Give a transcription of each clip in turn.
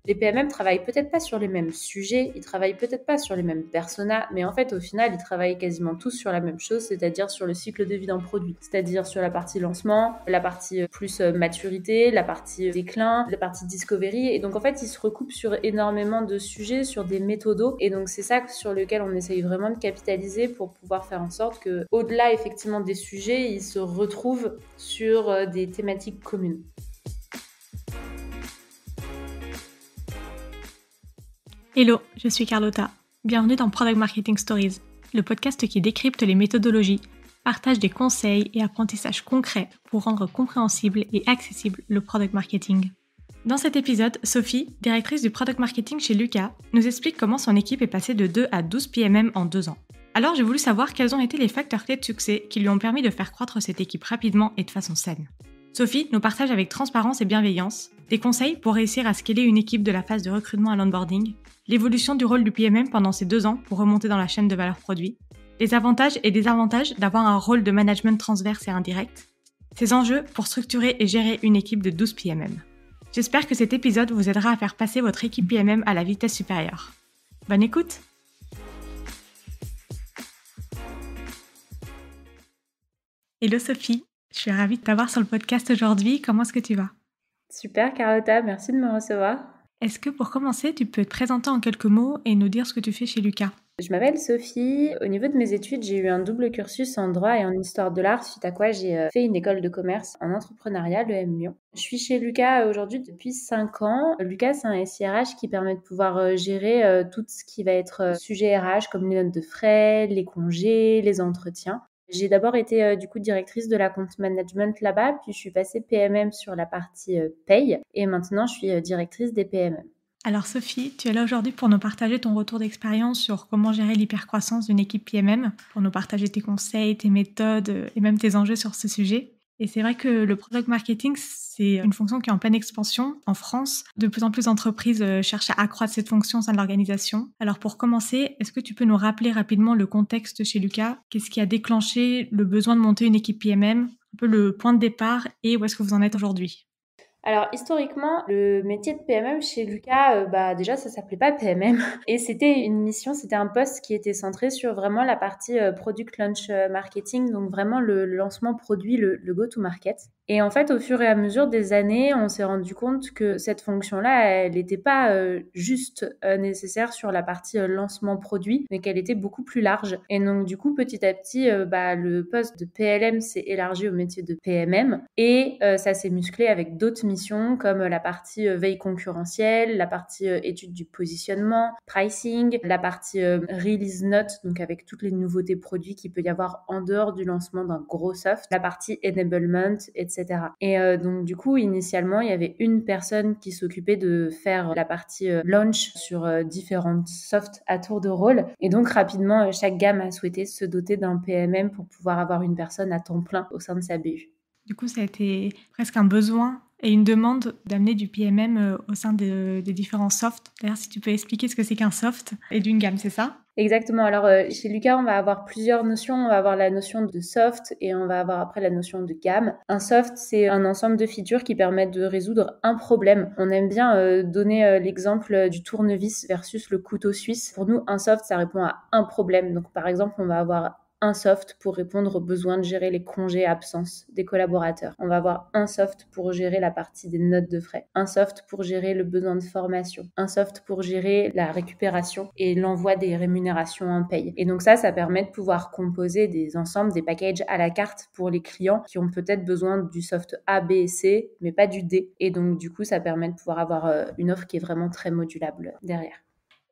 Les PMM travaillent peut-être pas sur les mêmes sujets, ils travaillent peut-être pas sur les mêmes personas, mais en fait, au final, ils travaillent quasiment tous sur la même chose, c'est-à-dire sur le cycle de vie d'un produit. C'est-à-dire sur la partie lancement, la partie plus maturité, la partie déclin, la partie discovery. Et donc, en fait, ils se recoupent sur énormément de sujets, sur des méthodos. Et donc, c'est ça sur lequel on essaye vraiment de capitaliser pour pouvoir faire en sorte que, au-delà effectivement des sujets, ils se retrouvent sur des thématiques communes. Hello, je suis Carlotta. Bienvenue dans Product Marketing Stories, le podcast qui décrypte les méthodologies, partage des conseils et apprentissages concrets pour rendre compréhensible et accessible le product marketing. Dans cet épisode, Sophie, directrice du product marketing chez Lucas, nous explique comment son équipe est passée de 2 à 12 PMM en 2 ans. Alors j'ai voulu savoir quels ont été les facteurs clés de succès qui lui ont permis de faire croître cette équipe rapidement et de façon saine. Sophie nous partage avec transparence et bienveillance des conseils pour réussir à scaler une équipe de la phase de recrutement à l'onboarding, l'évolution du rôle du PMM pendant ces 2 ans pour remonter dans la chaîne de valeur produit, les avantages et désavantages d'avoir un rôle de management transverse et indirect, ses enjeux pour structurer et gérer une équipe de 12 PMM. J'espère que cet épisode vous aidera à faire passer votre équipe PMM à la vitesse supérieure. Bonne écoute! Hello Sophie, je suis ravie de t'avoir sur le podcast aujourd'hui. Comment est-ce que tu vas? Super Carlotta, merci de me recevoir. Est-ce que pour commencer, tu peux te présenter en quelques mots et nous dire ce que tu fais chez Lucas? Je m'appelle Sophie. Au niveau de mes études, j'ai eu un double cursus en droit et en histoire de l'art, suite à quoi j'ai fait une école de commerce en entrepreneuriat, l'EM Lyon. Je suis chez Lucas aujourd'hui depuis 5 ans. Lucas, c'est un SIRH qui permet de pouvoir gérer tout ce qui va être sujet RH, comme les notes de frais, les congés, les entretiens. J'ai d'abord été du coup directrice de la compte management là-bas, puis je suis passée PMM sur la partie paye et maintenant je suis directrice des PMM. Alors Sophie, tu es là aujourd'hui pour nous partager ton retour d'expérience sur comment gérer l'hypercroissance d'une équipe PMM, pour nous partager tes conseils, tes méthodes et même tes enjeux sur ce sujet. Et c'est vrai que le product marketing, c'est une fonction qui est en pleine expansion en France. De plus en plus d'entreprises cherchent à accroître cette fonction au sein de l'organisation. Alors pour commencer, est-ce que tu peux nous rappeler rapidement le contexte chez Lucas? Qu'est-ce qui a déclenché le besoin de monter une équipe PMM? Un peu le point de départ et où est-ce que vous en êtes aujourd'hui? Alors historiquement, le métier de PMM chez Lucas, déjà ça s'appelait pas PMM et c'était un poste qui était centré sur vraiment la partie product launch marketing, donc vraiment le lancement produit, le go-to-market. Et en fait, au fur et à mesure des années, on s'est rendu compte que cette fonction-là, elle n'était pas juste nécessaire sur la partie lancement produit, mais qu'elle était beaucoup plus large. Et donc du coup, petit à petit, le poste de PLM s'est élargi au métier de PMM et ça s'est musclé avec d'autres missions comme la partie veille concurrentielle, la partie étude du positionnement, pricing, la partie release note, donc avec toutes les nouveautés produits qu'il peut y avoir en dehors du lancement d'un gros soft, la partie enablement, etc. Et donc du coup, initialement, il y avait une personne qui s'occupait de faire la partie launch sur différentes softs à tour de rôle. Et donc rapidement, chaque gamme a souhaité se doter d'un PMM pour pouvoir avoir une personne à temps plein au sein de sa BU. Du coup, ça a été presque un besoin et une demande d'amener du PMM au sein des différents softs. D'ailleurs, si tu peux expliquer ce que c'est qu'un soft et d'une gamme, c'est ça? Exactement. Alors, chez Lucas, on va avoir plusieurs notions. On va avoir la notion de soft et on va avoir après la notion de gamme. Un soft, c'est un ensemble de features qui permettent de résoudre un problème. On aime bien donner l'exemple du tournevis versus le couteau suisse. Pour nous, un soft, ça répond à un problème. Donc, par exemple, on va avoir un soft pour répondre aux besoins de gérer les congés absences des collaborateurs. On va avoir un soft pour gérer la partie des notes de frais. Un soft pour gérer le besoin de formation. Un soft pour gérer la récupération et l'envoi des rémunérations en paye. Et donc ça permet de pouvoir composer des ensembles, des packages à la carte pour les clients qui ont peut-être besoin du soft A, B et C, mais pas du D. Et donc du coup, ça permet de pouvoir avoir une offre qui est vraiment très modulable derrière.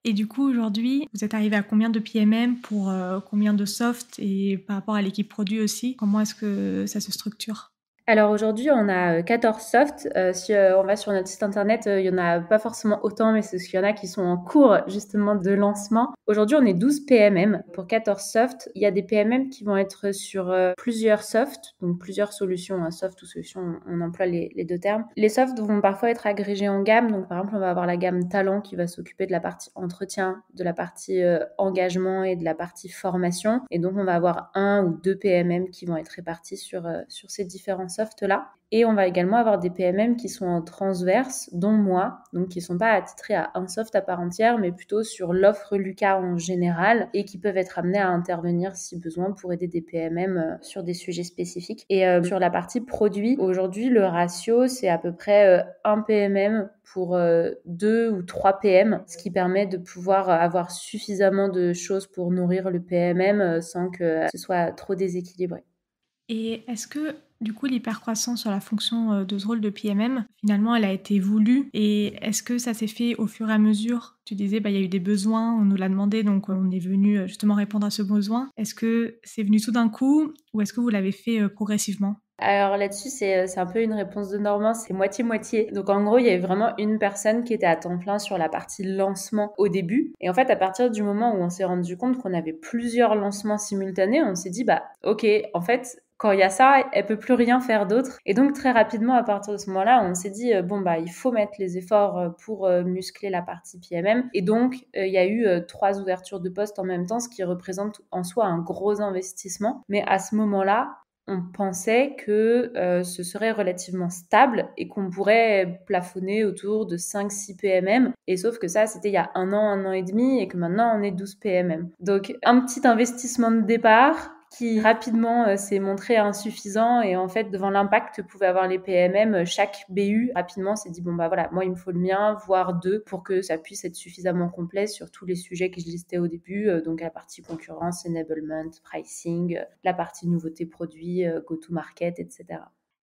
Et du coup, aujourd'hui, vous êtes arrivé à combien de PMM pour combien de soft et par rapport à l'équipe produit aussi, comment est-ce que ça se structure? Alors aujourd'hui, on a 14 softs. Si on va sur notre site internet, il y en a pas forcément autant, mais c'est parce qu'il y en a qui sont en cours justement de lancement. Aujourd'hui, on est 12 PMM pour 14 softs. Il y a des PMM qui vont être sur plusieurs softs, donc plusieurs solutions, un soft ou solution, on emploie les deux termes. Les softs vont parfois être agrégés en gamme. Donc par exemple, on va avoir la gamme talent qui va s'occuper de la partie entretien, de la partie engagement et de la partie formation. Et donc on va avoir un ou deux PMM qui vont être répartis sur ces différents softs. soft-là. Et on va également avoir des PMM qui sont en transverse, dont moi, donc qui ne sont pas attitrés à un soft à part entière, mais plutôt sur l'offre Lucas en général, et qui peuvent être amenés à intervenir si besoin pour aider des PMM sur des sujets spécifiques. Et sur la partie produit, aujourd'hui, le ratio, c'est à peu près un PMM pour 2 ou 3 PM, ce qui permet de pouvoir avoir suffisamment de choses pour nourrir le PMM sans que ce soit trop déséquilibré. Et est-ce que, du coup, l'hypercroissance sur la fonction de ce rôle de PMM, finalement, elle a été voulue? Et est-ce que ça s'est fait au fur et à mesure? Tu disais, il y a eu des besoins, on nous l'a demandé, donc on est venu justement répondre à ce besoin. Est-ce que c'est venu tout d'un coup ou est-ce que vous l'avez fait progressivement? Alors là-dessus, c'est un peu une réponse de Normand, c'est moitié-moitié. Donc en gros, il y avait vraiment une personne qui était à temps plein sur la partie lancement au début. Et en fait, à partir du moment où on s'est rendu compte qu'on avait plusieurs lancements simultanés, on s'est dit, ok, en fait, quand il y a ça, elle peut plus rien faire d'autre. Et donc très rapidement, à partir de ce moment-là, on s'est dit, il faut mettre les efforts pour muscler la partie PMM. Et donc, il y a eu 3 ouvertures de postes en même temps, ce qui représente en soi un gros investissement. Mais à ce moment-là, on pensait que ce serait relativement stable et qu'on pourrait plafonner autour de 5-6 PMM. Et sauf que ça, c'était il y a un an et demi, et que maintenant, on est 12 PMM. Donc, un petit investissement de départ qui rapidement s'est montré insuffisant, et en fait, devant l'impact que pouvaient avoir les PMM, chaque BU rapidement s'est dit voilà, moi il me faut le mien, voire 2, pour que ça puisse être suffisamment complet sur tous les sujets que je listais au début, donc la partie concurrence, enablement, pricing, la partie nouveauté produit, go-to-market, etc.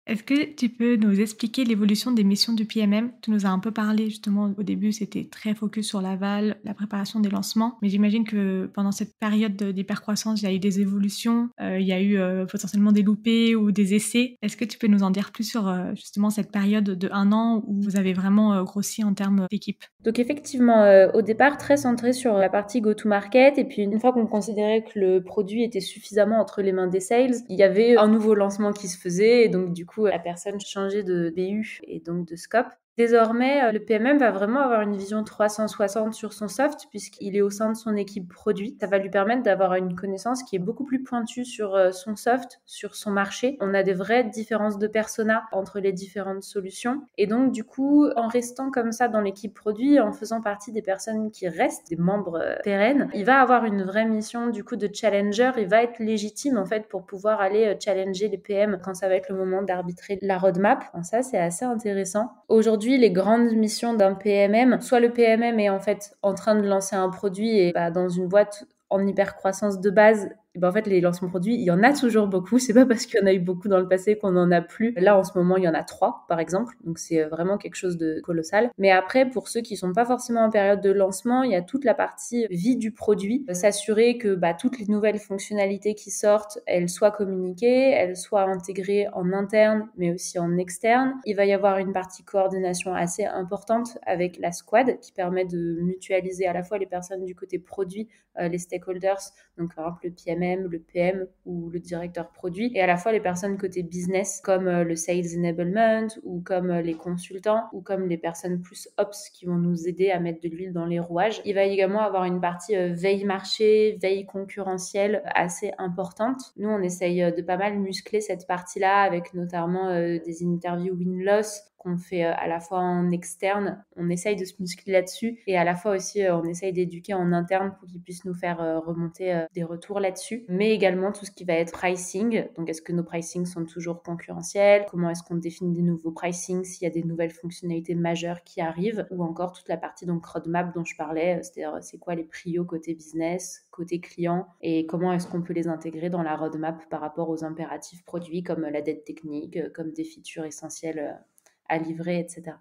Est-ce que tu peux nous expliquer l'évolution des missions du PMM? Tu nous as un peu parlé justement au début, c'était très focus sur l'aval, la préparation des lancements, mais j'imagine que pendant cette période d'hypercroissance, il y a eu des évolutions, il y a eu potentiellement des loupés ou des essais. Est-ce que tu peux nous en dire plus sur justement cette période de 1 an où vous avez vraiment grossi en termes d'équipe? Donc effectivement, au départ, très centré sur la partie go-to-market, et puis une fois qu'on considérait que le produit était suffisamment entre les mains des sales, il y avait un nouveau lancement qui se faisait, et donc du coup, la personne changeait de BU et donc de scope. Désormais, le PMM va vraiment avoir une vision 360 sur son soft, puisqu'il est au sein de son équipe produit. Ça va lui permettre d'avoir une connaissance qui est beaucoup plus pointue sur son soft, sur son marché. On a des vraies différences de persona entre les différentes solutions. Et donc, du coup, en restant comme ça dans l'équipe produit, en faisant partie des personnes qui restent, des membres pérennes, il va avoir une vraie mission, du coup, de challenger. Il va être légitime, en fait, pour pouvoir aller challenger les PM quand ça va être le moment d'arbitrer la roadmap. Donc ça, c'est assez intéressant. Aujourd'hui, les grandes missions d'un PMM, soit le PMM est en fait en train de lancer un produit, et dans une boîte en hypercroissance de base, en fait, les lancements produits, il y en a toujours beaucoup. C'est pas parce qu'il y en a eu beaucoup dans le passé qu'on en a plus. Là, en ce moment, il y en a 3, par exemple. Donc, c'est vraiment quelque chose de colossal. Mais après, pour ceux qui sont pas forcément en période de lancement, il y a toute la partie vie du produit. S'assurer que toutes les nouvelles fonctionnalités qui sortent, elles soient communiquées, elles soient intégrées en interne, mais aussi en externe. Il va y avoir une partie coordination assez importante avec la squad qui permet de mutualiser à la fois les personnes du côté produit, les stakeholders, donc par exemple le PMM, le PM ou le directeur produit, et à la fois les personnes côté business comme le sales enablement, ou comme les consultants, ou comme les personnes plus ops qui vont nous aider à mettre de l'huile dans les rouages. Il va également avoir une partie veille marché, veille concurrentielle assez importante. Nous, on essaye de pas mal muscler cette partie-là avec notamment des interviews win-loss qu'on fait à la fois en externe. On essaye de se muscler là-dessus, et à la fois aussi on essaye d'éduquer en interne pour qu'ils puissent nous faire remonter des retours là-dessus. Mais également tout ce qui va être pricing. Donc est-ce que nos pricing sont toujours concurrentiels? Comment est-ce qu'on définit des nouveaux pricing s'il y a des nouvelles fonctionnalités majeures qui arrivent? Ou encore toute la partie donc roadmap dont je parlais, c'est-à-dire c'est quoi les prios côté business, côté client, et comment est-ce qu'on peut les intégrer dans la roadmap par rapport aux impératifs produits comme la dette technique, comme des features essentielles à livrer, etc.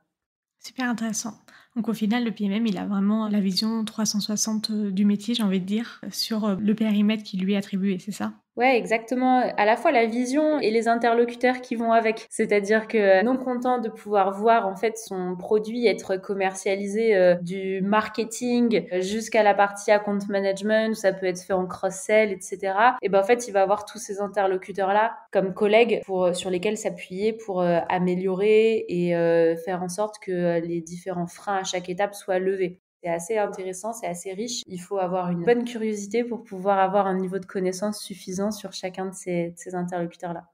Super intéressant. Donc au final, le PMM, il a vraiment la vision 360 du métier, j'ai envie de dire, sur le périmètre qui lui est attribué, c'est ça? Ouais, exactement. À la fois la vision et les interlocuteurs qui vont avec. C'est-à-dire que non content de pouvoir voir en fait son produit être commercialisé du marketing jusqu'à la partie account management, où ça peut être fait en cross-sell, etc. Et en fait, il va avoir tous ces interlocuteurs-là comme collègues sur lesquels s'appuyer pour améliorer et faire en sorte que les différents freins à chaque étape soient levés. C'est assez intéressant, c'est assez riche. Il faut avoir une bonne curiosité pour pouvoir avoir un niveau de connaissance suffisant sur chacun de ces interlocuteurs-là.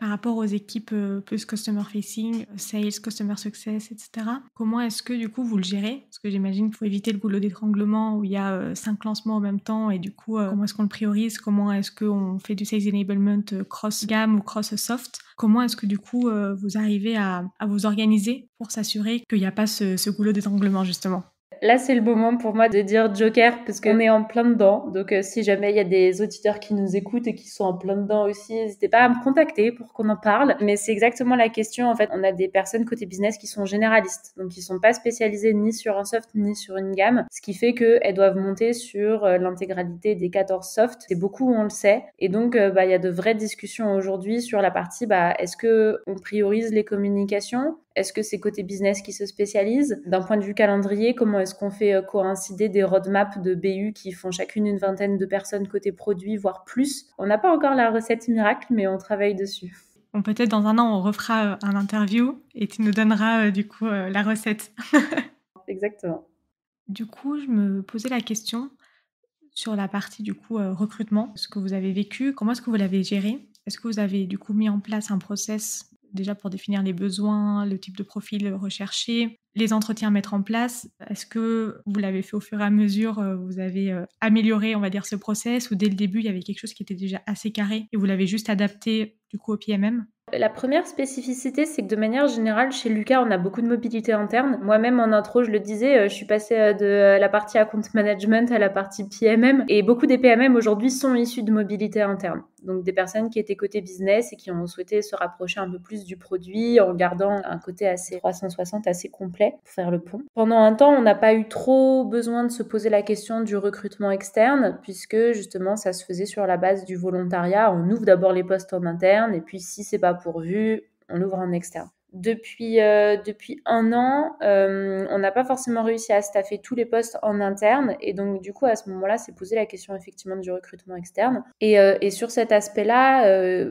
Par rapport aux équipes plus customer facing, sales, customer success, etc. Comment est-ce que du coup vous le gérez? Parce que j'imagine qu'il faut éviter le goulot d'étranglement où il y a 5 lancements en même temps et du coup comment est-ce qu'on le priorise? Comment est-ce qu'on fait du sales enablement cross gamme ou cross soft? Comment est-ce que du coup vous arrivez à vous organiser pour s'assurer qu'il n'y a pas ce goulot d'étranglement justement? Là, c'est le moment pour moi de dire Joker parce qu'on est en plein dedans. Donc, si jamais il y a des auditeurs qui nous écoutent et qui sont en plein dedans aussi, n'hésitez pas à me contacter pour qu'on en parle. Mais c'est exactement la question. En fait, on a des personnes côté business qui sont généralistes. Donc, qui sont pas spécialisées ni sur un soft ni sur une gamme. Ce qui fait qu'elles doivent monter sur l'intégralité des 14 softs. C'est beaucoup, on le sait. Et donc, il y a de vraies discussions aujourd'hui sur la partie, est-ce que on priorise les communications? Est-ce que c'est côté business qui se spécialise? D'un point de vue calendrier, comment est-ce qu'on fait coïncider des roadmaps de BU qui font chacune une vingtaine de personnes côté produit, voire plus? On n'a pas encore la recette miracle, mais on travaille dessus. Bon, peut-être dans un an, on refera un interview et tu nous donneras du coup la recette. Exactement. Du coup, je me posais la question sur la partie du coup recrutement, ce que vous avez vécu, comment est-ce que vous l'avez géré? Est-ce que vous avez du coup mis en place un process déjà pour définir les besoins, le type de profil recherché, les entretiens à mettre en place? Est-ce que vous l'avez fait au fur et à mesure, vous avez amélioré, on va dire, ce process ou dès le début, il y avait quelque chose qui était déjà assez carré et vous l'avez juste adapté du coup au PMM? La première spécificité, c'est que de manière générale, chez Lucas, on a beaucoup de mobilité interne. Moi-même, en intro, je le disais, je suis passée de la partie account management à la partie PMM. Et beaucoup des PMM aujourd'hui sont issus de mobilité interne. Donc des personnes qui étaient côté business et qui ont souhaité se rapprocher un peu plus du produit en gardant un côté assez 360, assez complet pour faire le pont. Pendant un temps, on n'a pas eu trop besoin de se poser la question du recrutement externe puisque justement ça se faisait sur la base du volontariat. On ouvre d'abord les postes en interne et puis si c'est pas pourvu, on ouvre en externe. Depuis un an, on n'a pas forcément réussi à staffer tous les postes en interne et donc du coup à ce moment-là, c'est posé la question effectivement du recrutement externe et sur cet aspect-là,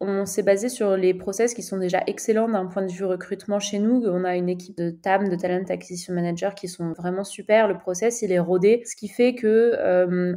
on s'est basé sur les process qui sont déjà excellents d'un point de vue recrutement chez nous. On a une équipe de TAM, de Talent Acquisition Manager, qui sont vraiment super. Le process, il est rodé, ce qui fait que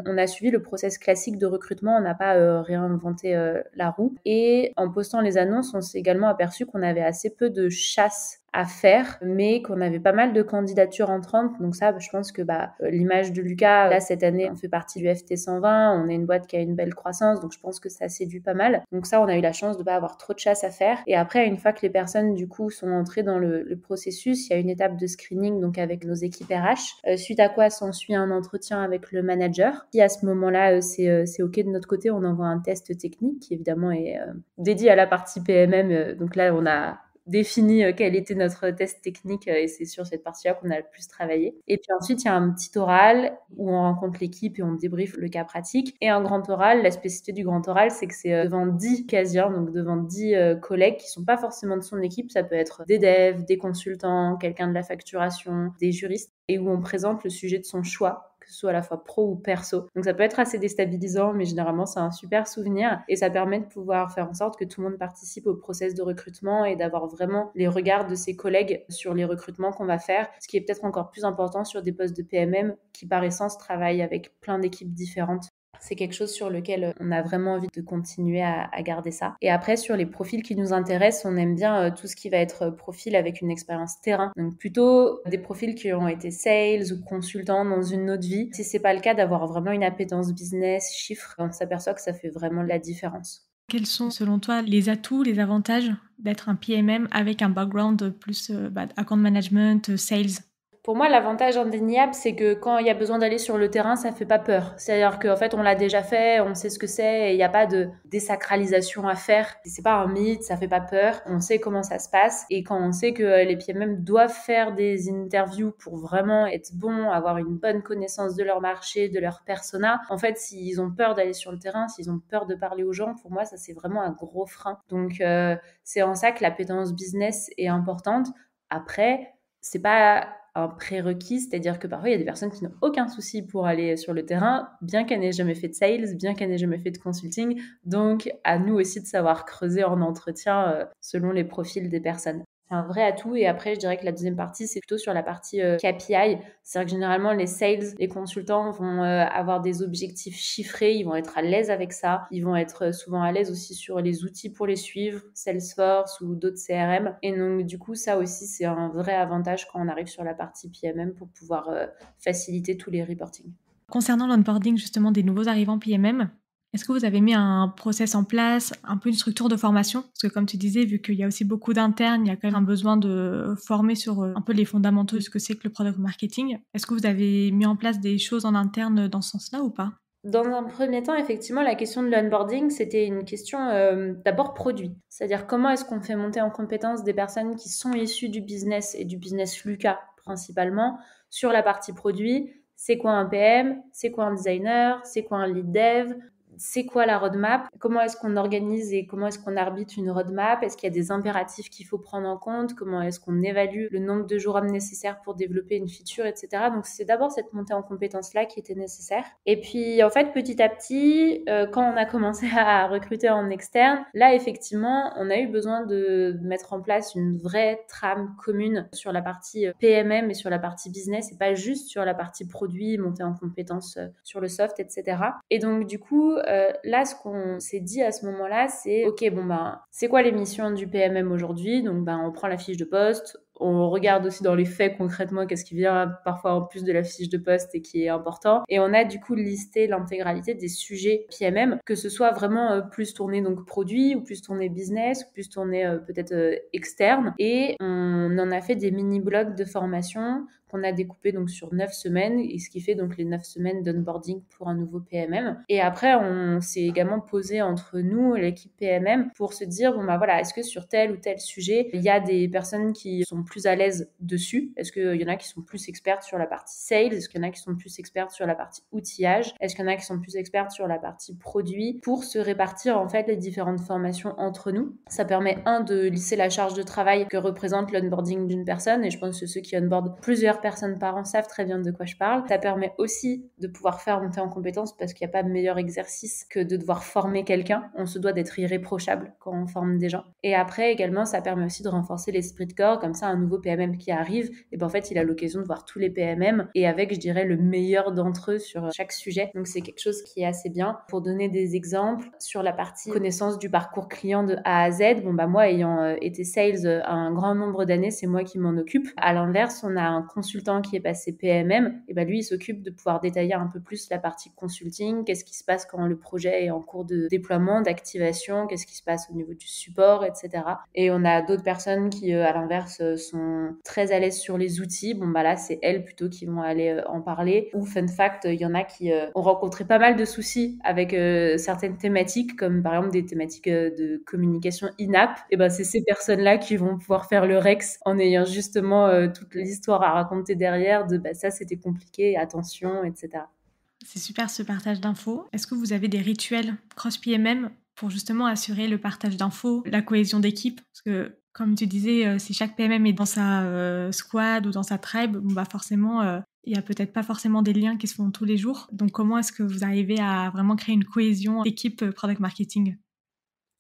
on a suivi le process classique de recrutement. On n'a pas réinventé la roue. Et en postant les annonces, on s'est également aperçu qu'on avait assez peu de chasse à faire, mais qu'on avait pas mal de candidatures entrantes. Donc ça, je pense que l'image de Lucas, là, cette année, on fait partie du FT 120. On est une boîte qui a une belle croissance, donc je pense que ça séduit pas mal. Donc ça, on a eu la chance de pas avoir trop de chasse à faire. Et après, une fois que les personnes, du coup, sont entrées dans le processus, il y a une étape de screening, donc avec nos équipes RH, suite à quoi s'ensuit un entretien avec le manager. Puis à ce moment-là, c'est OK de notre côté, on envoie un test technique qui, évidemment, est dédié à la partie PMM. Donc là, on a défini quel était notre test technique et c'est sur cette partie-là qu'on a le plus travaillé. Et puis ensuite, il y a un petit oral où on rencontre l'équipe et on débriefe le cas pratique. Et un grand oral, la spécificité du grand oral, c'est que c'est devant 10 casiers, donc devant 10 collègues qui sont pas forcément de son équipe. Ça peut être des devs, des consultants, quelqu'un de la facturation, des juristes, et où on présente le sujet de son choix, que ce soit à la fois pro ou perso. Donc ça peut être assez déstabilisant, mais généralement c'est un super souvenir et ça permet de pouvoir faire en sorte que tout le monde participe au process de recrutement et d'avoir vraiment les regards de ses collègues sur les recrutements qu'on va faire, ce qui est peut-être encore plus important sur des postes de PMM qui par essence travaillent avec plein d'équipes différentes. C'est quelque chose sur lequel on a vraiment envie de continuer à garder ça. Et après, sur les profils qui nous intéressent, on aime bien tout ce qui va être profil avec une expérience terrain. Donc plutôt des profils qui ont été sales ou consultants dans une autre vie. Si c'est pas le cas, d'avoir vraiment une appétence business, chiffres, on s'aperçoit que ça fait vraiment la différence. Quels sont, selon toi, les atouts, les avantages d'être un PMM avec un background plus account management, sales? Pour moi, l'avantage indéniable, c'est que quand il y a besoin d'aller sur le terrain, ça fait pas peur. C'est-à-dire qu'en fait, on l'a déjà fait, on sait ce que c'est, et il n'y a pas de désacralisation à faire. C'est pas un mythe, ça fait pas peur. On sait comment ça se passe. Et quand on sait que les PMM doivent faire des interviews pour vraiment être bons, avoir une bonne connaissance de leur marché, de leur persona, en fait, s'ils ont peur d'aller sur le terrain, s'ils ont peur de parler aux gens, pour moi, ça, c'est vraiment un gros frein. Donc, c'est en ça que l'appétence business est importante. Après, c'est pas un prérequis, c'est-à-dire que parfois il y a des personnes qui n'ont aucun souci pour aller sur le terrain, bien qu'elles n'aient jamais fait de sales, bien qu'elles n'aient jamais fait de consulting. Donc à nous aussi de savoir creuser en entretien selon les profils des personnes. C'est un vrai atout. Et après, je dirais que la deuxième partie, c'est plutôt sur la partie KPI. C'est-à-dire que généralement, les sales, les consultants vont avoir des objectifs chiffrés. Ils vont être à l'aise avec ça. Ils vont être souvent à l'aise aussi sur les outils pour les suivre, Salesforce ou d'autres CRM. Et donc, du coup, ça aussi, c'est un vrai avantage quand on arrive sur la partie PMM pour pouvoir faciliter tous les reporting. Concernant l'onboarding justement des nouveaux arrivants PMM, est-ce que vous avez mis un process en place, un peu une structure de formation? Parce que comme tu disais, vu qu'il y a aussi beaucoup d'internes, il y a quand même un besoin de former sur un peu les fondamentaux de ce que c'est que le product marketing. Est-ce que vous avez mis en place des choses en interne dans ce sens-là ou pas? Dans un premier temps, effectivement, la question de l'onboarding, c'était une question d'abord produit. C'est-à-dire comment est-ce qu'on fait monter en compétence des personnes qui sont issues du business et du business Lucas principalement sur la partie produit. C'est quoi un PM? C'est quoi un designer? C'est quoi un lead dev? C'est quoi la roadmap? Comment est-ce qu'on organise et comment est-ce qu'on arbitre une roadmap? Est-ce qu'il y a des impératifs qu'il faut prendre en compte? Comment est-ce qu'on évalue le nombre de jours nécessaires pour développer une feature, etc. Donc, c'est d'abord cette montée en compétences-là qui était nécessaire. Et puis, en fait, petit à petit, quand on a commencé à recruter en externe, là, effectivement, on a eu besoin de mettre en place une vraie trame commune sur la partie PMM et sur la partie business et pas juste sur la partie produit, montée en compétences sur le soft, etc. Et donc, du coup, là, ce qu'on s'est dit à ce moment-là, c'est ok, bon ben, c'est quoi les missions du PMM aujourd'hui? Donc, ben, on prend la fiche de poste, on regarde aussi dans les faits concrètement qu'est-ce qui vient parfois en plus de la fiche de poste et qui est important. Et on a du coup listé l'intégralité des sujets PMM, que ce soit vraiment plus tourné donc produit ou plus tourné business ou plus tourné peut-être externe. Et on en a fait des mini-blocs de formation qu'on a découpé donc sur 9 semaines, et ce qui fait donc les 9 semaines d'onboarding pour un nouveau PMM. Et après, on s'est également posé entre nous, l'équipe PMM, pour se dire, bon bah voilà, est-ce que sur tel ou tel sujet, il y a des personnes qui sont plus à l'aise dessus? Est-ce qu'il y en a qui sont plus expertes sur la partie sales? Est-ce qu'il y en a qui sont plus expertes sur la partie outillage? Est-ce qu'il y en a qui sont plus expertes sur la partie produit? Pour se répartir en fait les différentes formations entre nous. Ça permet, de lisser la charge de travail que représente l'onboarding d'une personne, et je pense que ceux qui onboardent plusieurs personnes par an savent très bien de quoi je parle. Ça permet aussi de pouvoir faire monter en compétences parce qu'il n'y a pas de meilleur exercice que de devoir former quelqu'un. On se doit d'être irréprochable quand on forme des gens. Et après, également, ça permet aussi de renforcer l'esprit de corps. Comme ça, un nouveau PMM qui arrive, et ben en fait, il a l'occasion de voir tous les PMM et avec, je dirais, le meilleur d'entre eux sur chaque sujet. Donc, c'est quelque chose qui est assez bien. Pour donner des exemples, sur la partie connaissance du parcours client de A à Z, bon, bah, moi, ayant été sales un grand nombre d'années, c'est moi qui m'en occupe. À l'inverse, on a un consultant qui est passé PMM, et ben lui, il s'occupe de pouvoir détailler un peu plus la partie consulting, qu'est-ce qui se passe quand le projet est en cours de déploiement, d'activation, qu'est-ce qui se passe au niveau du support, etc. Et on a d'autres personnes qui, à l'inverse, sont très à l'aise sur les outils. Bon, bah là, c'est elles plutôt qui vont aller en parler. Ou fun fact, il y en a qui ont rencontré pas mal de soucis avec certaines thématiques, comme par exemple des thématiques de communication in-app. Et ben c'est ces personnes-là qui vont pouvoir faire le Rex en ayant justement toute l'histoire à raconter derrière de ça c'était compliqué, attention, etc. C'est super ce partage d'infos. Est-ce que vous avez des rituels cross-PMM pour justement assurer le partage d'infos, la cohésion d'équipe? Parce que, comme tu disais, si chaque PMM est dans sa squad ou dans sa tribe, bon, bah forcément, il n'y a peut-être pas forcément des liens qui se font tous les jours. Donc, comment est-ce que vous arrivez à vraiment créer une cohésion d'équipe product marketing?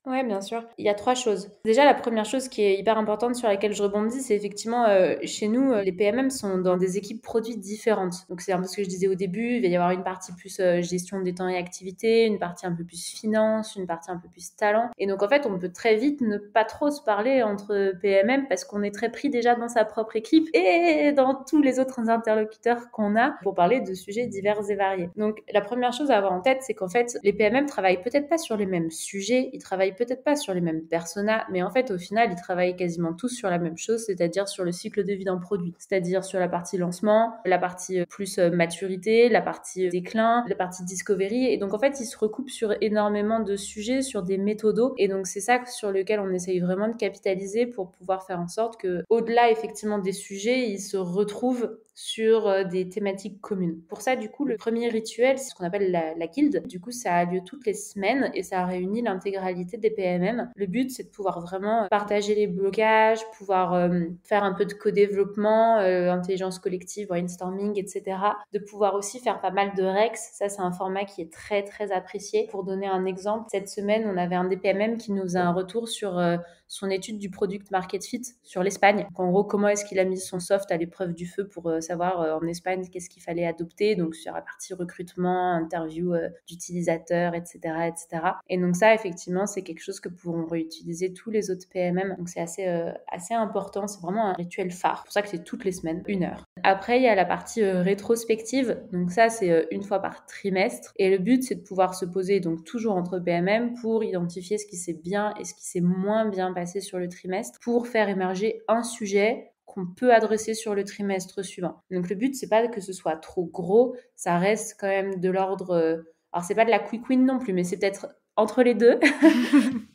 Ouais, bien sûr. Il y a 3 choses. Déjà, la première chose qui est hyper importante sur laquelle je rebondis, c'est effectivement, chez nous, les PMM sont dans des équipes produits différentes. Donc c'est un peu ce que je disais au début, il va y avoir une partie plus, gestion des temps et activités, une partie un peu plus finance, une partie un peu plus talent. Et donc en fait, on peut très vite ne pas trop se parler entre PMM parce qu'on est très pris déjà dans sa propre équipe et dans tous les autres interlocuteurs qu'on a pour parler de sujets divers et variés. Donc la première chose à avoir en tête, c'est qu'en fait, les PMM travaillent peut-être pas sur les mêmes sujets, ils travaillent peut-être pas sur les mêmes personas, mais en fait, au final, ils travaillent quasiment tous sur la même chose, c'est-à-dire sur le cycle de vie d'un produit, c'est-à-dire sur la partie lancement, la partie plus maturité, la partie déclin, la partie discovery. Et donc, en fait, ils se recoupent sur énormément de sujets, sur des méthodos. Et donc, c'est ça sur lequel on essaye vraiment de capitaliser pour pouvoir faire en sorte que, au-delà, effectivement, des sujets, ils se retrouvent sur des thématiques communes. Pour ça, du coup, le premier rituel, c'est ce qu'on appelle la guilde. Du coup, ça a lieu toutes les semaines et ça réunit l'intégralité des PMM. Le but, c'est de pouvoir vraiment partager les blocages, pouvoir faire un peu de co-développement, intelligence collective, brainstorming, etc. De pouvoir aussi faire pas mal de Rex. Ça, c'est un format qui est très, très apprécié. Pour donner un exemple, cette semaine, on avait un des PMM qui nous a un retour sur son étude du product market fit sur l'Espagne. Donc, en gros, comment est-ce qu'il a mis son soft à l'épreuve du feu pour savoir en Espagne qu'est-ce qu'il fallait adopter, donc sur la partie recrutement, interview d'utilisateurs, etc., etc. Et donc ça, effectivement, c'est quelque chose que pourront réutiliser tous les autres PMM. Donc c'est assez important, c'est vraiment un rituel phare. C'est pour ça que c'est toutes les semaines, 1 heure. Après, il y a la partie rétrospective. Donc ça, c'est une fois par trimestre. Et le but, c'est de pouvoir se poser, donc toujours entre PMM, pour identifier ce qui s'est bien et ce qui s'est moins bien passé sur le trimestre, pour faire émerger un sujet qu'on peut adresser sur le trimestre suivant. Donc le but, c'est pas que ce soit trop gros, ça reste quand même de l'ordre... alors c'est pas de la quick win non plus, mais c'est peut-être entre les deux.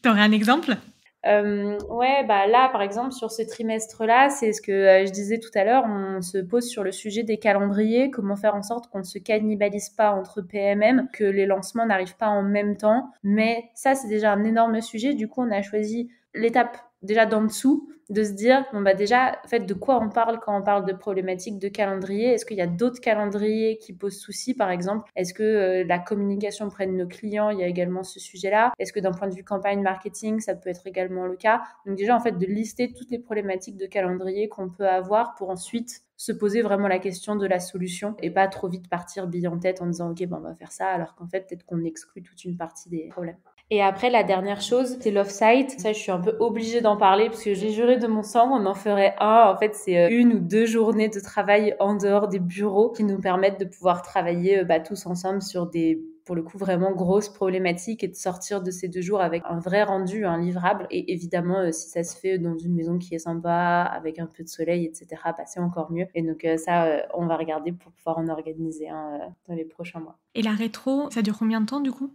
T'aurais un exemple ? Ouais, bah là, par exemple, sur ce trimestre-là, c'est ce que je disais tout à l'heure, on se pose sur le sujet des calendriers, comment faire en sorte qu'on ne se cannibalise pas entre PMM, que les lancements n'arrivent pas en même temps. Mais ça, c'est déjà un énorme sujet. Du coup, on a choisi l'étape déjà d'en dessous, de se dire, bon bah déjà, en fait, de quoi on parle quand on parle de problématiques de calendrier? Est-ce qu'il y a d'autres calendriers qui posent souci, par exemple? Est-ce que la communication auprès de nos clients, il y a également ce sujet-là? Est-ce que d'un point de vue campagne marketing, ça peut être également le cas? Donc déjà, en fait, de lister toutes les problématiques de calendrier qu'on peut avoir pour ensuite se poser vraiment la question de la solution et pas trop vite partir bille en tête en disant, OK, ben on va faire ça, alors qu'en fait, peut-être qu'on exclut toute une partie des problèmes. Et après, la dernière chose, c'est l'off-site. Ça, je suis un peu obligée d'en parler parce que j'ai juré de mon sang, on en ferait un. En fait, c'est 1 ou 2 journées de travail en dehors des bureaux qui nous permettent de pouvoir travailler tous ensemble sur des, pour le coup, vraiment grosses problématiques et de sortir de ces 2 jours avec un vrai rendu, un livrable. Et évidemment, si ça se fait dans une maison qui est sympa, avec un peu de soleil, etc., c'est encore mieux. Et donc ça, on va regarder pour pouvoir en organiser un dans les prochains mois. Et la rétro, ça dure combien de temps du coup ?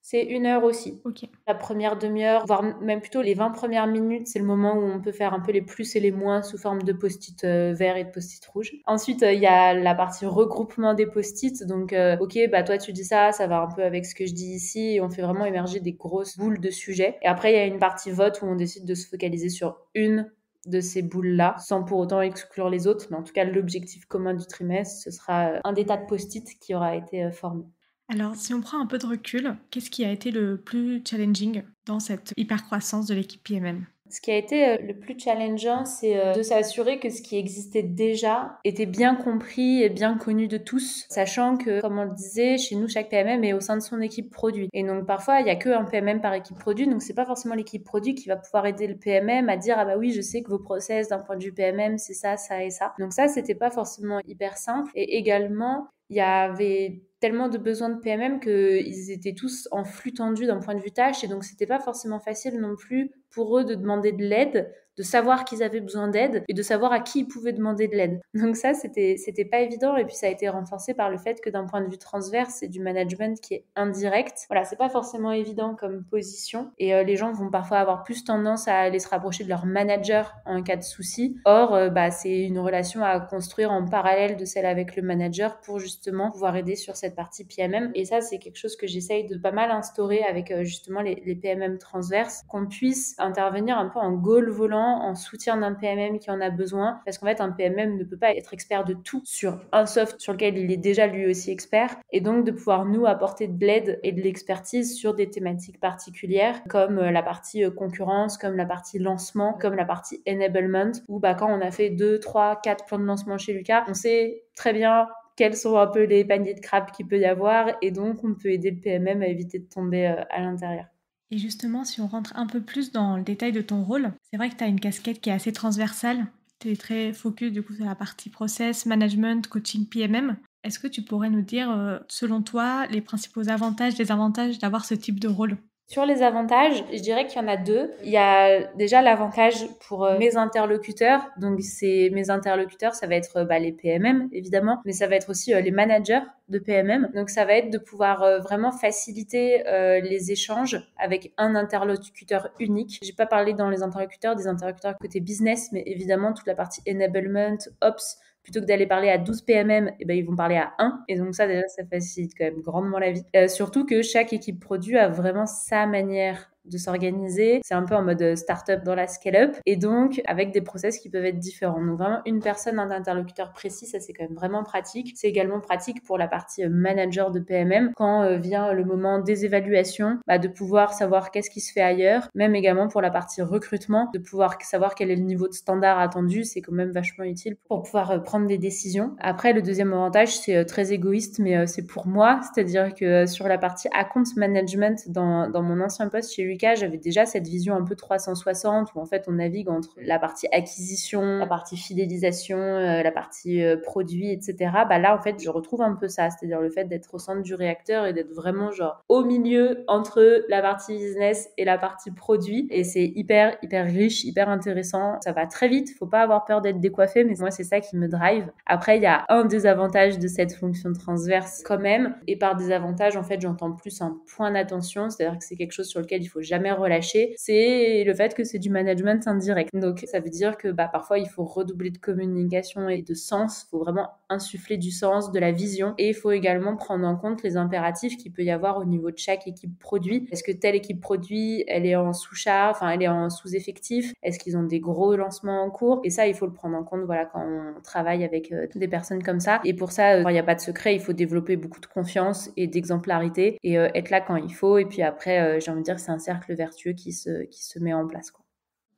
C'est 1 heure aussi. Ok. La première demi-heure, voire même plutôt les 20 premières minutes, c'est le moment où on peut faire un peu les plus et les moins sous forme de post-it verts et de post-it rouges. Ensuite, il y a la partie regroupement des post-it. Donc, OK, bah toi tu dis ça, ça va un peu avec ce que je dis ici. Et on fait vraiment émerger des grosses boules de sujets. Et après, il y a une partie vote où on décide de se focaliser sur une de ces boules-là, sans pour autant exclure les autres. Mais en tout cas, l'objectif commun du trimestre, ce sera un des tas de post-it qui aura été formé. Alors, si on prend un peu de recul, qu'est-ce qui a été le plus challenging dans cette hyper-croissance de l'équipe PMM ? Ce qui a été le plus challengeant, c'est de s'assurer que ce qui existait déjà était bien compris et bien connu de tous, sachant que, comme on le disait, chez nous, chaque PMM est au sein de son équipe produit. Et donc, parfois, il n'y a qu'un PMM par équipe produit, donc c'est pas forcément l'équipe produit qui va pouvoir aider le PMM à dire « Ah bah oui, je sais que vos process d'un point de vue PMM, c'est ça, ça et ça ». Donc ça, c'était pas forcément hyper simple. Et également, il y avait tellement de besoins de PMM qu'ils étaient tous en flux tendu d'un point de vue tâche, et donc c'était pas forcément facile non plus pour eux de demander de l'aide, de savoir qu'ils avaient besoin d'aide et de savoir à qui ils pouvaient demander de l'aide. Donc ça, c'était pas évident, et puis ça a été renforcé par le fait que d'un point de vue transverse, c'est du management qui est indirect. Voilà, c'est pas forcément évident comme position, et les gens vont parfois avoir plus tendance à aller se rapprocher de leur manager en cas de souci. Or, c'est une relation à construire en parallèle de celle avec le manager pour justement pouvoir aider sur cette partie PMM. Et ça, c'est quelque chose que j'essaye de pas mal instaurer avec justement les PMM transverses, qu'on puisse intervenir un peu en goal volant, en soutien d'un PMM qui en a besoin, parce qu'en fait, un PMM ne peut pas être expert de tout sur un soft sur lequel il est déjà lui aussi expert, et donc de pouvoir nous apporter de l'aide et de l'expertise sur des thématiques particulières, comme la partie concurrence, comme la partie lancement, comme la partie enablement, où quand on a fait 2, 3, 4 plans de lancement chez Lucas, on sait très bien quels sont un peu les paniers de crabes qu'il peut y avoir, et donc on peut aider le PMM à éviter de tomber à l'intérieur. Et justement, si on rentre un peu plus dans le détail de ton rôle, c'est vrai que tu as une casquette qui est assez transversale. Tu es très focus du coup sur la partie process, management, coaching PMM. Est-ce que tu pourrais nous dire, selon toi, les principaux avantages, désavantages d'avoir ce type de rôle ? Sur les avantages, je dirais qu'il y en a 2. Il y a déjà l'avantage pour mes interlocuteurs. Donc, mes interlocuteurs, ça va être les PMM, évidemment, mais ça va être aussi les managers de PMM. Donc, ça va être de pouvoir vraiment faciliter les échanges avec un interlocuteur unique. J'ai pas parlé dans les interlocuteurs des interlocuteurs côté business, mais évidemment, toute la partie enablement, ops, plutôt que d'aller parler à 12 PMM, ils vont parler à 1. Et donc ça, déjà, ça facilite quand même grandement la vie. Surtout que chaque équipe produit a vraiment sa manière de s'organiser. C'est un peu en mode start-up dans la scale-up et donc avec des process qui peuvent être différents. Donc vraiment une personne, un interlocuteur précis, ça c'est quand même vraiment pratique. C'est également pratique pour la partie manager de PMM quand vient le moment des évaluations, de pouvoir savoir qu'est-ce qui se fait ailleurs, même également pour la partie recrutement, de pouvoir savoir quel est le niveau de standard attendu, c'est quand même vachement utile pour pouvoir prendre des décisions. Après, le deuxième avantage, c'est très égoïste, mais c'est pour moi, c'est-à-dire que sur la partie account management dans mon ancien poste chez Lucas, j'avais déjà cette vision un peu 360 où en fait on navigue entre la partie acquisition, la partie fidélisation, la partie produit, etc. Là en fait je retrouve un peu ça, c'est-à-dire le fait d'être au centre du réacteur et d'être vraiment genre au milieu entre la partie business et la partie produit, et c'est hyper riche, hyper intéressant. Ça va très vite, faut pas avoir peur d'être décoiffé, mais moi c'est ça qui me drive. Après il y a un désavantage de cette fonction transverse quand même, et par désavantage en fait j'entends plus un point d'attention, c'est-à-dire que c'est quelque chose sur lequel il faut jamais relâcher, c'est le fait que c'est du management indirect. Donc ça veut dire que parfois il faut redoubler de communication et de sens, il faut vraiment insuffler du sens, de la vision, et il faut également prendre en compte les impératifs qu'il peut y avoir au niveau de chaque équipe produit. Est-ce que telle équipe produit, elle est en sous-charge, elle est en sous-effectif? Est-ce qu'ils ont des gros lancements en cours? Et ça, il faut le prendre en compte quand on travaille avec des personnes comme ça. Et pour ça, il n'y a pas de secret, il faut développer beaucoup de confiance et d'exemplarité et être là quand il faut. Et puis après, j'ai envie de dire que c'est un cercle vertueux qui se met en place, quoi.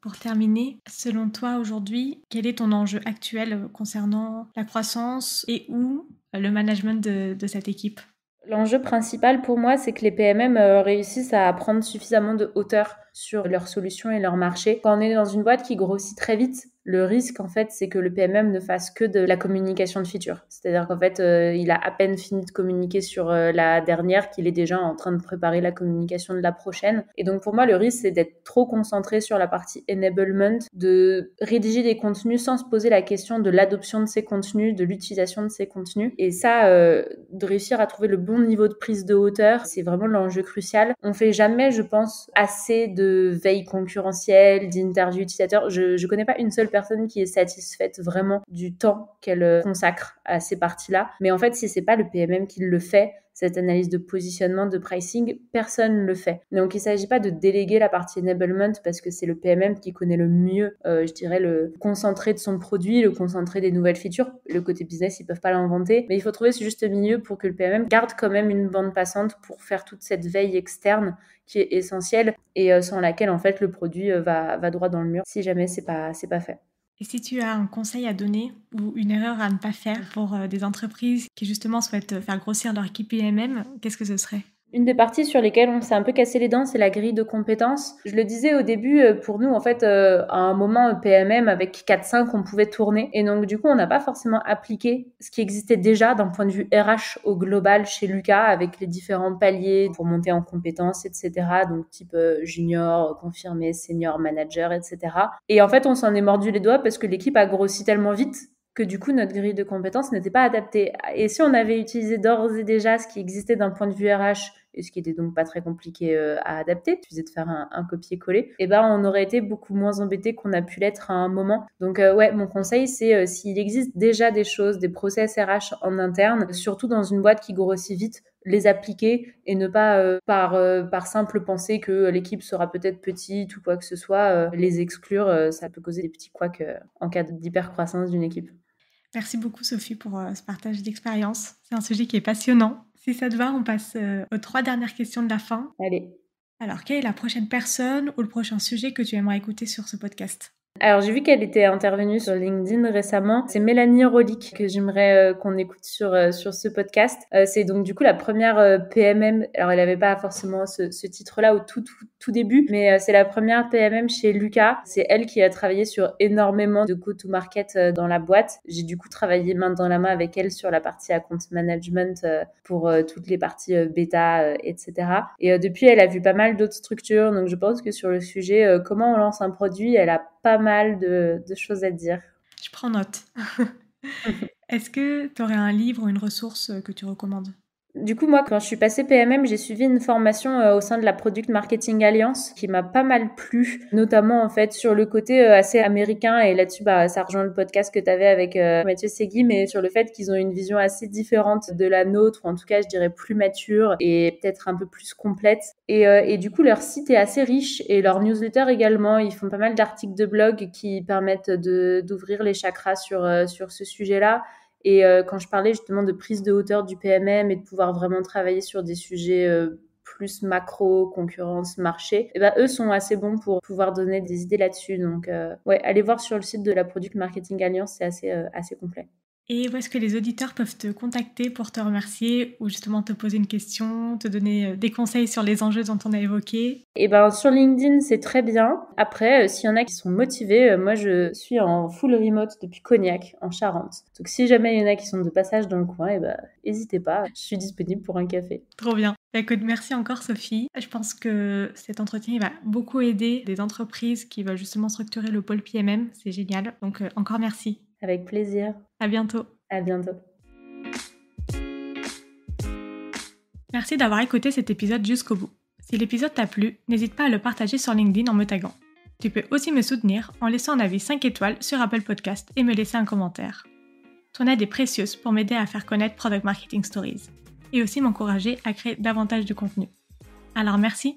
Pour terminer, selon toi aujourd'hui, quel est ton enjeu actuel concernant la croissance et ou le management de cette équipe? L'enjeu principal pour moi, c'est que les PMM réussissent à prendre suffisamment de hauteur sur leurs solutions et leur marché. Quand on est dans une boîte qui grossit très vite, le risque, en fait, c'est que le PMM ne fasse que de la communication de feature. C'est-à-dire qu'en fait, il a à peine fini de communiquer sur la dernière qu'il est déjà en train de préparer la communication de la prochaine. Et donc, pour moi, le risque, c'est d'être trop concentré sur la partie enablement, de rédiger des contenus sans se poser la question de l'adoption de ces contenus, de l'utilisation de ces contenus. Et ça, de réussir à trouver le bon niveau de prise de hauteur, c'est vraiment l'enjeu crucial. On fait jamais, je pense, assez de veille concurrentielle, d'interview utilisateur. Je connais pas une seule personne qui est satisfaite vraiment du temps qu'elle consacre à ces parties-là. Mais en fait, si c'est pas le PMM qui le fait, cette analyse de positionnement, de pricing, personne ne le fait. Donc, il ne s'agit pas de déléguer la partie enablement parce que c'est le PMM qui connaît le mieux, je dirais, le concentré de son produit, le concentré des nouvelles features. Le côté business, ils ne peuvent pas l'inventer. Mais il faut trouver ce juste milieu pour que le PMM garde quand même une bande passante pour faire toute cette veille externe qui est essentielle et sans laquelle, en fait, le produit va droit dans le mur si jamais c'est pas fait. Et si tu as un conseil à donner ou une erreur à ne pas faire pour des entreprises qui justement souhaitent faire grossir leur équipe PMM, qu'est-ce que ce serait ? Une des parties sur lesquelles on s'est un peu cassé les dents, c'est la grille de compétences. Je le disais au début, pour nous, en fait, à un moment PMM, avec 4-5, on pouvait tourner. Et donc, du coup, on n'a pas forcément appliqué ce qui existait déjà d'un point de vue RH au global chez Lucas, avec les différents paliers pour monter en compétences, etc. Donc, type junior, confirmé, senior, manager, etc. Et en fait, on s'en est mordu les doigts parce que l'équipe a grossi tellement vite que du coup, notre grille de compétences n'était pas adaptée. Et si on avait utilisé d'ores et déjà ce qui existait d'un point de vue RH, et ce qui était donc pas très compliqué à adapter, il suffisait de faire un copier-coller, et on aurait été beaucoup moins embêtés qu'on a pu l'être à un moment. Donc mon conseil, c'est s'il existe déjà des choses, des process RH en interne, surtout dans une boîte qui grossit vite, les appliquer et ne pas par simple pensée que l'équipe sera peut-être petite ou quoi que ce soit, les exclure, ça peut causer des petits couacs en cas d'hypercroissance d'une équipe. Merci beaucoup Sophie pour ce partage d'expérience. C'est un sujet qui est passionnant. Si ça te va, on passe aux 3 dernières questions de la fin. Allez. Alors, quelle est la prochaine personne ou le prochain sujet que tu aimerais écouter sur ce podcast ? Alors, j'ai vu qu'elle était intervenue sur LinkedIn récemment. C'est Mélanie Rolic que j'aimerais qu'on écoute sur ce podcast. C'est donc du coup la première PMM. Alors, elle n'avait pas forcément ce titre-là au tout début, mais c'est la première PMM chez Lucas. C'est elle qui a travaillé sur énormément de go-to-market dans la boîte. J'ai du coup travaillé main dans la main avec elle sur la partie account management pour toutes les parties bêta, etc. Et depuis, elle a vu pas mal d'autres structures. Donc, je pense que sur le sujet comment on lance un produit, elle a pas mal de choses à dire. Je prends note. Est-ce que tu aurais un livre ou une ressource que tu recommandes ? Du coup, moi, quand je suis passée PMM, j'ai suivi une formation au sein de la Product Marketing Alliance qui m'a pas mal plu, notamment en fait sur le côté assez américain, et là-dessus, ça rejoint le podcast que tu avais avec Mathieu Segui, mais sur le fait qu'ils ont une vision assez différente de la nôtre, ou en tout cas, je dirais plus mature et peut-être un peu plus complète. Et du coup, leur site est assez riche et leur newsletter également. Ils font pas mal d'articles de blog qui permettent d'ouvrir les chakras sur ce sujet-là. Et quand je parlais justement de prise de hauteur du PMM et de pouvoir vraiment travailler sur des sujets plus macro, concurrence, marché, eux sont assez bons pour pouvoir donner des idées là-dessus. Donc, allez voir sur le site de la Product Marketing Alliance, c'est assez complet. Et où est-ce que les auditeurs peuvent te contacter pour te remercier ou justement te poser une question, te donner des conseils sur les enjeux dont on a évoqué? Sur LinkedIn, c'est très bien. Après, s'il y en a qui sont motivés, moi, je suis en full remote depuis Cognac, en Charente. Donc, si jamais il y en a qui sont de passage dans le coin, n'hésitez pas. Je suis disponible pour un café. Trop bien. Écoute, merci encore, Sophie. Je pense que cet entretien il va beaucoup aider des entreprises qui veulent justement structurer le pôle PMM. C'est génial. Donc, encore merci. Avec plaisir. À bientôt. À bientôt. Merci d'avoir écouté cet épisode jusqu'au bout. Si l'épisode t'a plu, n'hésite pas à le partager sur LinkedIn en me taguant. Tu peux aussi me soutenir en laissant un avis 5 étoiles sur Apple Podcast et me laisser un commentaire. Ton aide est précieuse pour m'aider à faire connaître Product Marketing Stories et aussi m'encourager à créer davantage de contenu. Alors merci!